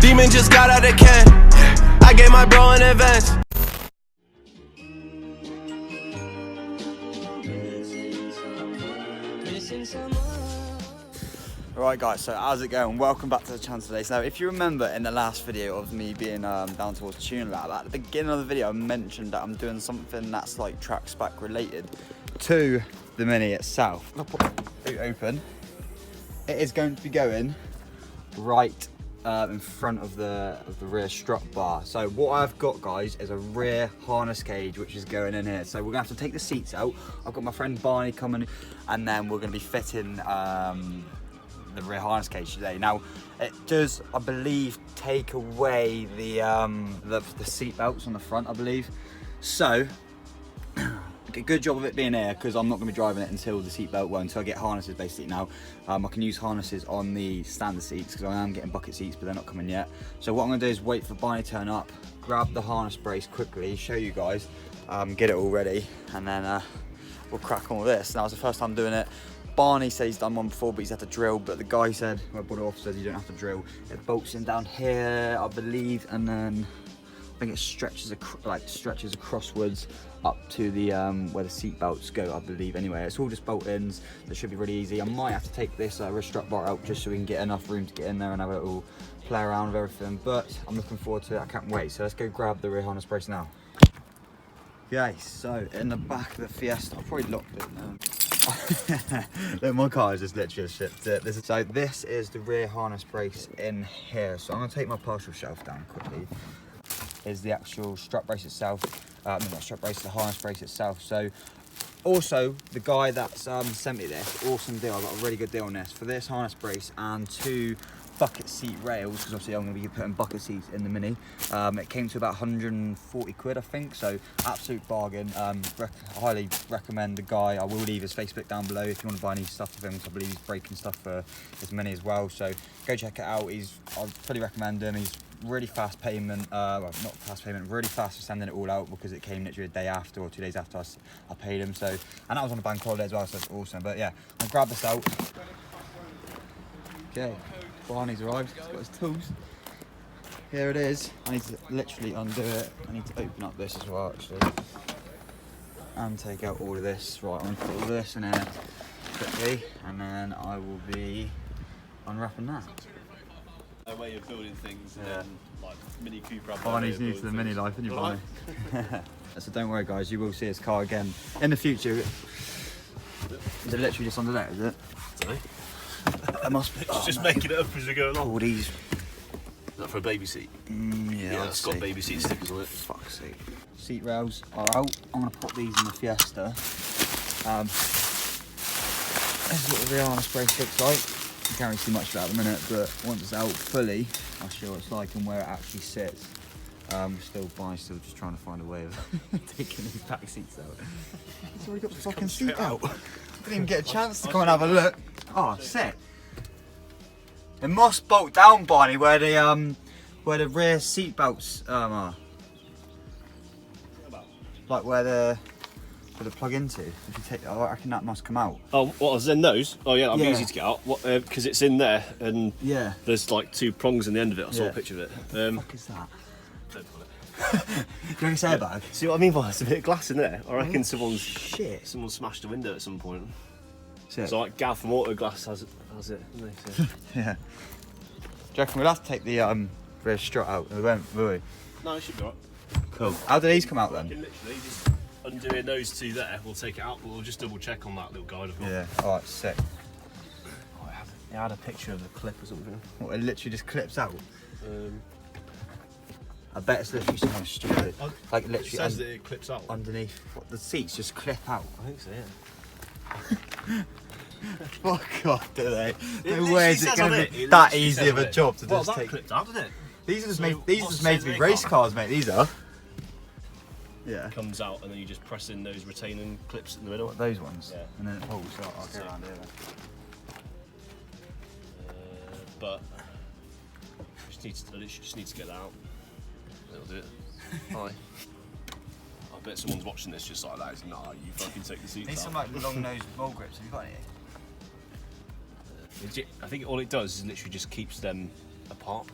Demon just got out of can. I gave my bro in advance. Right guys, so how's it going? Welcome back to the channel today. So if you remember in the last video of me being down towards Tune Lab, at the beginning of the video I mentioned that I'm doing something that's like track spec related to the Mini itself. I'll put it open. It is going to be going right in front of the rear strut bar. So what I've got, guys, is a rear harness cage which is going in here. So we're gonna have to take the seats out. I've got my friend Barney coming, and then we're gonna be fitting the rear harness cage today. Now it does, I believe, take away the seat belts on the front, I believe. So a good job of it being here, because I'm not going to be driving it until the seat belt, well, until I get harnesses basically. Now I can use harnesses on the standard seats because I am getting bucket seats, but they're not coming yet. So what I'm going to do is wait for Barney to turn up, grab the harness brace quickly, show you guys, get it all ready, and then we'll crack on with this. Now it's the first time doing it. Barney said he's done one before, but he's had to drill. But the guy said, my body off, says you don't have to drill. It bolts in down here, I believe, and then I think it stretches acrosswards up to the where the seat belts go, I believe. Anyway, it's all just bolt-ins. That should be really easy. I might have to take this wrist strut bar out just so we can get enough room to get in there and have a little play around with everything. But I'm looking forward to it. I can't wait. So let's go grab the rear harness brace now. Okay, so in the back of the Fiesta, I've probably locked it now. Look, my car is just literally shipped it. So this is the rear harness brace in here. So I'm going to take my partial shelf down quickly. Is the actual strut brace itself. No, not strut brace, the harness brace itself. So also the guy that's sent me this, awesome deal. I got a really good deal on this for this harness brace and 2 bucket seat rails, because obviously I'm going to be putting bucket seats in the Mini. It came to about 140 quid, I think, so absolute bargain. Highly recommend the guy. I will leave his Facebook down below if you want to buy any stuff with him, because I believe he's breaking stuff for his Mini as well, so go check it out. I fully recommend him. He's really fast payment, well, not fast payment, really fast for sending it all out, because it came literally a day after or 2 days after I paid him. So, and that was on a bank holiday as well, so it's awesome. But yeah, I'll grab this out. Okay, Barney's arrived, he's got his tools. Here it is. I need to literally undo it. I need to open up this as well, actually, and take out all of this. Right, I'm gonna put all this in here quickly, and then I will be unwrapping that. A way of building things, and then, like Mini Cooper. Barney's new to the Mini life, isn't you, Barney? So don't worry, guys, you will see his car again in the future. Is it literally just under there, is it? It must be. It's just making it up as we go along. Oh, these. Is that for a baby seat? Yeah, it's got baby seat stickers on it. Fuck's sake. Seat rails are out. I'm going to put these in the Fiesta. This is what the rear harness brace looks like. You can't really see much of that at the minute, but once it's out fully, I'll show you what it's like and where it actually sits. Barney's still just trying to find a way of taking these back seats out. He's already got the fucking seat out. Didn't even get a chance to come and have a look. Oh, sick. It must bolt down, Barney, where the rear seat belts are. Like where the plug into. If you take, I reckon that must come out. Oh, what was in those? Oh yeah, that'd be easy to get out. Because it's in there, and there's like 2 prongs in the end of it. I saw a picture of it. What the fuck is that? Don't pull it. Do you reckon it's airbag? See what I mean by there's a bit of glass in there. I reckon someone smashed a window at some point. Sick. So like Gav from Autoglass has it. So. Yeah. Do you reckon we'll have to take the rear strut out? We won't, will we? No, it should be alright. Cool. How do these come out then? Literally just undoing those 2 there, we'll take it out, but we'll just double check on that little guide I've got. Yeah, alright, sick. Oh, I had a picture of the clip or something. What, it literally just clips out? I bet it's literally something stupid. Like literally it says that it clips out. Underneath. What, the seats just clip out? I think so, yeah. Fuck off, do they? No way is it going to be that easy of a job to just take. Clipped out, didn't it? These are just made to be race cars, mate. These are. Yeah. Comes out and then you just press in those retaining clips in the middle. What, those ones? Yeah. And then it pulls. So I'll go around here then. But I just need to get that out. That'll do it. Hi. I bet someone's watching this just like that. It's, nah, you fucking take the seats out. Need some like long nose mole grips. Have you got any? I think all it does is literally just keeps them apart.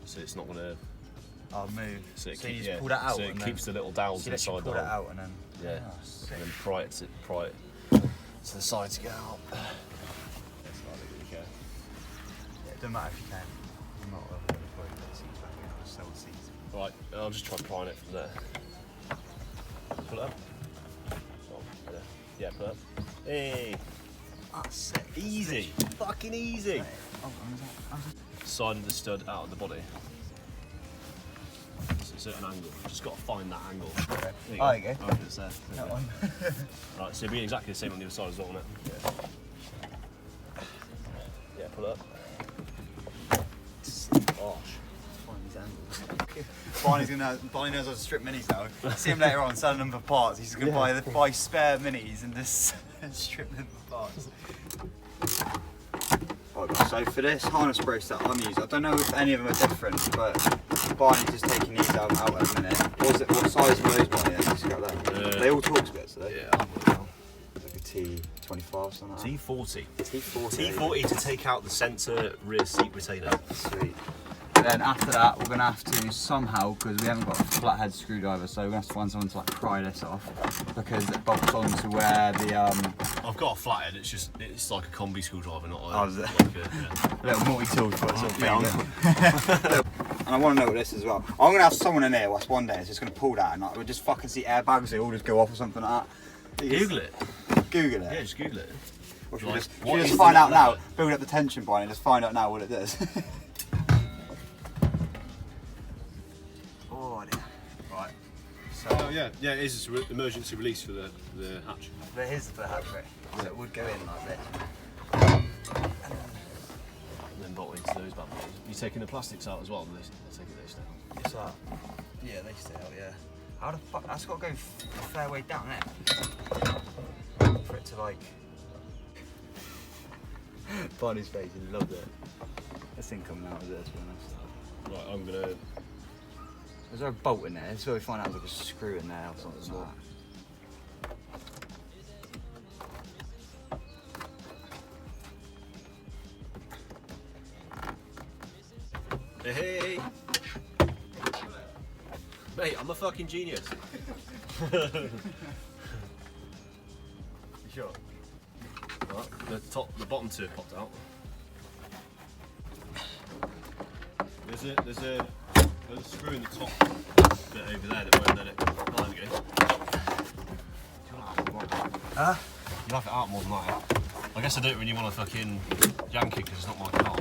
so it's not gonna. I'll move. So, you just pull that out. So it keeps the little dowels inside the pull hole. that out and then. Yeah. Oh, And then pry it to the side to get out. That's not really good. Yeah, it doesn't matter if you can. I'm not going to put the seats back in. I'll sell the seats. Right, I'll just try prying it from there. Pull it up. Oh, yeah, pull it up. Hey! That's sick. Easy! Fucking easy! Oh, Side of the stud out of the body. So it's at an angle. Just got to find that angle. okay. There Oh, there you go. Oh, it's there. That one. Right, so it'll be exactly the same on the other side as well, won't it? Yeah. Yeah, pull it up. Gosh. Barney knows how to strip minis now. See him later on selling them for parts. He's going to buy spare minis and just strip them for parts. Right, so for this harness brace that I'm using, I don't know if any of them are different, but Barney's just taking these out in a minute. What size are those, Barney? Just got that. They all talk splits, do they? Yeah, I'll put it down. Like a T25 or something like that. T40. T40. T40 to take out the centre rear seat retainer. Sweet. And then after that, we're going to have to somehow, because we haven't got a flathead screwdriver, so we're going to have to find someone to like pry this off, because it bolts onto where the I've got a flathead. It's like a combi screwdriver, not Oh, is it? like a little multi-tool for it. yeah. And I want to know what this is as well. I'm going to have someone in here one day, it's just going to pull that and like, we'll just fucking see airbags, they all just go off or something like that. Google it. Google it. Yeah, just Google it. Or should Like, we just, what is find the out now, lever? build up the tension point and just find out now what it does. Oh dear. Right. So, Oh yeah, it is emergency release for the hatch. but here's the hatch bit. So it would go in like this. And then bolt into those bad boys. You taking the plastics out as well? They're taking those down. It's that. Yeah, they stay out, yeah. How the fuck? That's got to go a fair way down there. For it to like. Barney's face, he loved it. This thing coming out of this, to be honest. Right, I'm gonna. Is there a bolt in there? So we find out there's like a screw in there or something like that. Hey! Mate, I'm a fucking genius. You sure? Right, the bottom two have popped out. There's a screw in the top bit over there that won't let it. Oh, there we go. Huh? You'll have it out more than that. I guess I don't really want to fucking yank it because it's not my car.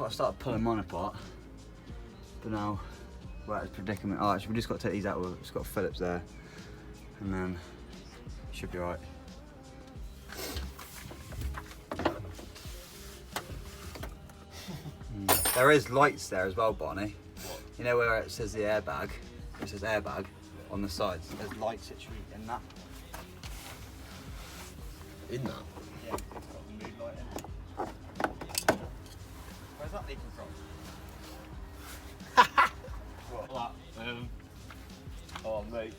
I started pulling mine apart, but now we're at this predicament. Oh, actually, we just got to take these out. It's got Phillips there, and then it should be right. There is lights there as well, Barney. What? You know where it says the airbag? It says airbag on the sides. There's lights literally in that. In that? Yeah, it's got the mood light in. Where's that leaking from? Oh mate.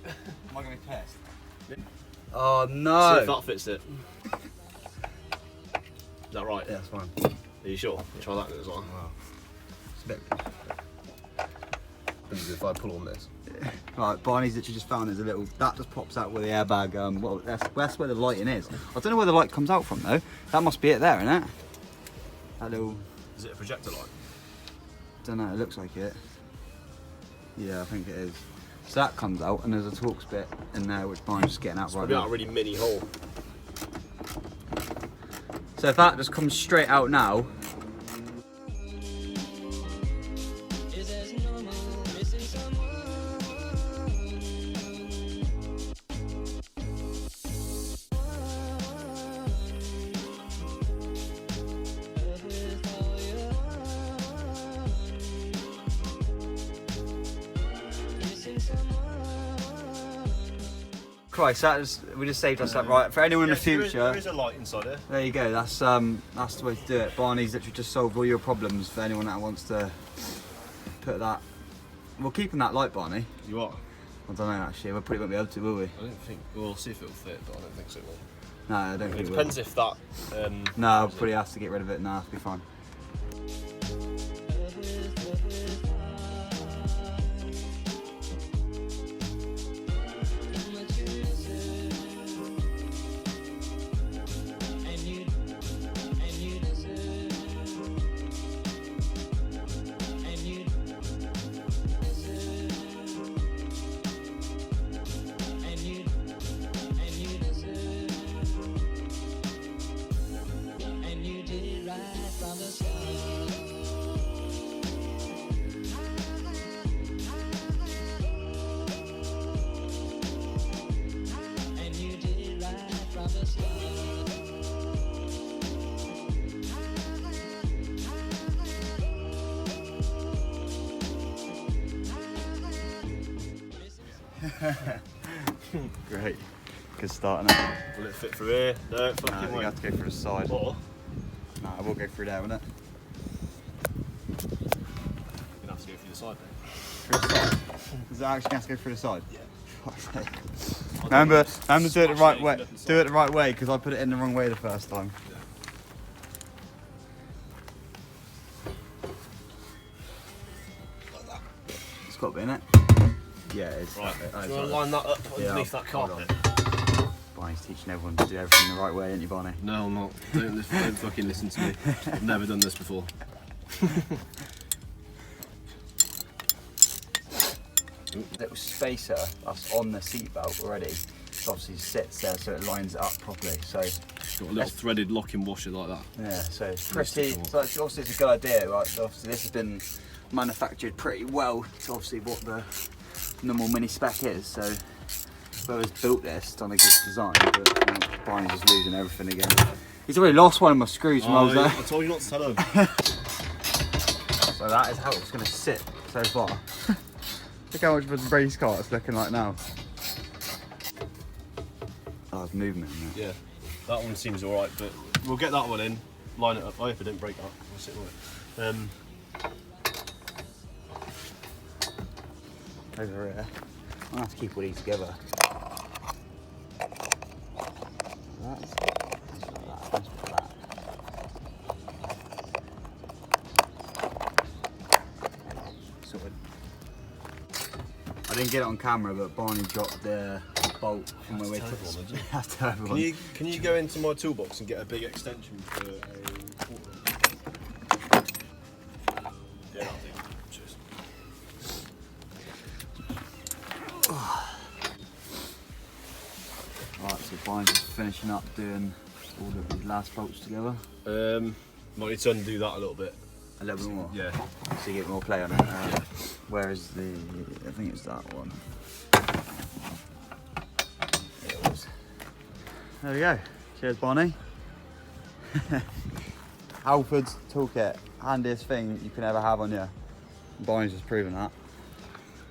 Am I going to be pissed? Oh no! See if that fits it. Is that right? Yeah, that's fine. Are you sure? Try that as well. Wow. It's a bit... If I pull on this. Right, Barney's literally just found there's a little, that just pops out where the airbag, well, that's where the lighting is. I don't know where the light comes out from though. That must be it there, isn't it? That little... Is it a projector light? Don't know, it looks like it. Yeah, I think it is. So that comes out and there's a Torx bit in there which Barney's just getting out It's right probably now. out a really mini hole. So if that just comes straight out now, Christ, we just saved us that, right? For anyone in the future, There is a light inside here. there you go. That's the way to do it. Barney's literally just solved all your problems for anyone that wants to put that. We're keeping that light, Barney. You are? I don't know actually. We probably won't be able to, will we? I don't think. We'll see if it'll fit, but I don't think so. No, I don't think it depends if that. No, probably has to get rid of it. No, it'll be fine. Great. Good start, innit? Will it fit through here? No, I think you have to go through the side. Or? No, I will go through there, won't it? You're gonna have to go through the side then. Through the side? Does it actually have to go through the side? Yeah. Remember do it the right way. Do it the right way, because I put it in the wrong way the first time. Yeah. Like that. It's got to be in it. Yeah, it is. Right. Oh, Do it's you want to right line that up underneath there. that Hold carpet? on. Barney's teaching everyone to do everything the right way, ain't you, Barney? No, I'm not. Don't fucking listen to me. I've never done this before. Little spacer that's on the seatbelt already. So obviously sits there so it lines it up properly. So Got a little threaded locking washer like that. yeah, so it's pretty. So it's obviously it's a good idea, right? So obviously this has been manufactured pretty well to obviously what the normal mini spec is. So whoever's built this done a good design, but Barney's just losing everything again. He's already lost one of my screws when I was there. I told you not to tell him. So that is how it's going to sit so far. Look how much of a race car it's looking like now. Oh, there's movement in there. Yeah, that one seems alright, but we'll get that one in, line it up. I hope it didn't break that. We'll sit on it. Over here. I'll have to keep all these together. That's like that. Sorted. I didn't get it on camera, but Barney dropped the bolt from where we took it. That's terrible. Can you go into my toolbox and get a big extension for a quarter? Yeah, I'll do. Cheers. Right, so Barney's just finishing up doing all of these last bolts together. Might need to undo that a little bit. A little bit more. Yeah. So you get more play on it. Where is the? I think it's that one. It was. There we go. Cheers, Barney. Halford's toolkit, handiest thing you can ever have on you. Barney's just proven that.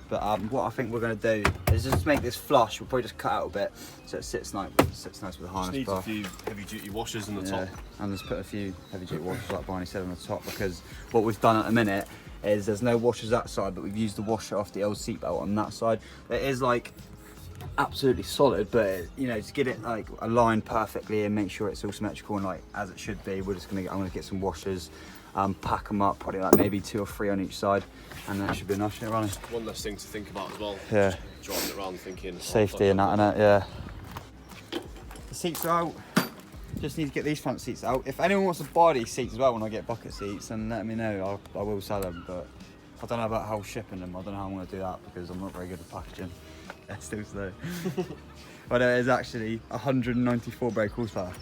But what I think we're going to do is just make this flush. We'll probably just cut out a bit so it sits nice with the harness Just needs bar. a few heavy duty washers in the top. And just put a few heavy duty washers like Barney said on the top, because what we've done at the minute is there's no washers that side, but we've used the washer off the old seatbelt on that side. It is like absolutely solid, but you know, to get it like aligned perfectly and make sure it's all symmetrical and like as it should be, I'm gonna get some washers, pack them up, probably like maybe 2 or 3 on each side, and that should be enough. Running. One less thing to think about as well. Yeah. Just driving it around thinking Safety and that, innit? Yeah. The seats are out. Just need to get these front seats out. If anyone wants to buy these seats as well when I get bucket seats, then let me know. I will sell them, but I don't know about how shipping them. I don't know how I'm going to do that because I'm not very good at packaging. Yeah, still slow. But it is actually 194 brake horsepower,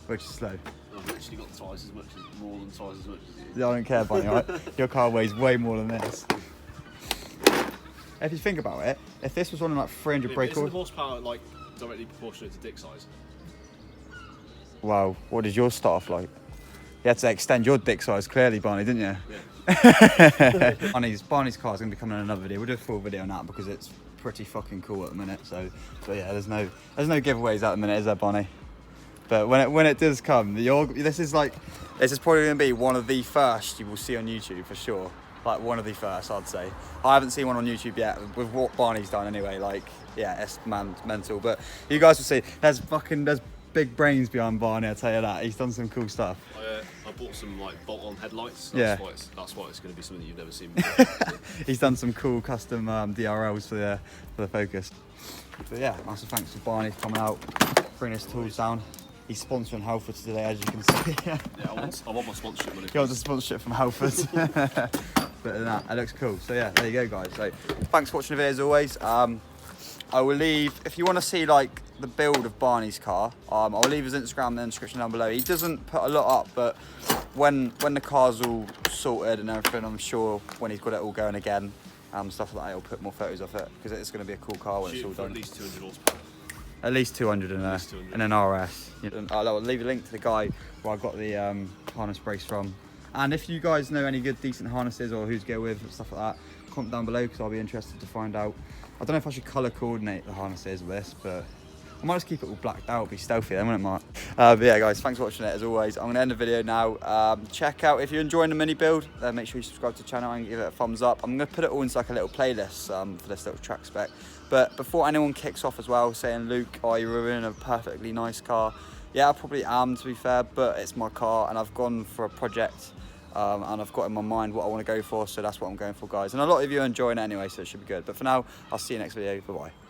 which is slow. I've literally got twice as much, more than twice as much as you. I don't care, Barney, right? Your car weighs way more than this. If you think about it, if this was running like 300 brake Isn't the horsepower... horsepower like directly proportionate to dick size? Wow, what did yours start off like? You had to extend your dick size clearly, Barney, didn't you? Yeah. Barney's car is going to be coming in another video. We'll do a full video on that because it's pretty fucking cool at the minute. So yeah, there's no giveaways at the minute, is there, Barney? But when it does come, this is probably going to be one of the first you will see on YouTube for sure. Like one of the first, I'd say. I haven't seen one on YouTube yet with what Barney's done anyway. Like, yeah, it's mental. But you guys will see. There's big brains behind Barney, I tell you that. He's done some cool stuff. I bought some like bolt-on headlights. Yeah. That's why it's going to be something you've never seen before. He's done some cool custom DRLs for the Focus. But yeah, massive thanks to Barney for coming out, bringing his tools down. He's sponsoring Halford today, as you can see. Yeah, I want my sponsorship money. He wants a sponsorship from Halford. But that, it looks cool. So yeah, there you go, guys. So thanks for watching the video as always. I will leave, if you want to see like the build of Barney's car, I'll leave his Instagram in the description down below. He doesn't put a lot up, but when the car's all sorted and everything, I'm sure when he's got it all going again, stuff like that, he'll put more photos of it, because it's going to be a cool car when it's all done. At least 200 horsepower. At least 200 in an RS. I'll leave a link to the guy where I got the harness brace from. And if you guys know any good decent harnesses or who to go with, stuff like that, comment down below, because I'll be interested to find out. I don't know if I should colour coordinate the harnesses with this, but I might just keep it all blacked out, be stealthy then, wouldn't it, Mark? But yeah, guys, thanks for watching it as always. I'm going to end the video now. Check out, if you're enjoying the mini build, then make sure you subscribe to the channel and give it a thumbs up. I'm going to put it all into like a little playlist for this little track spec. But before anyone kicks off as well, saying, Luke, are you ruining a perfectly nice car? Yeah, I probably am, to be fair, but it's my car and I've gone for a project. And I've got in my mind what I want to go for, so that's what I'm going for, guys. And a lot of you are enjoying it anyway, so it should be good. But for now, I'll see you next video. Bye-bye.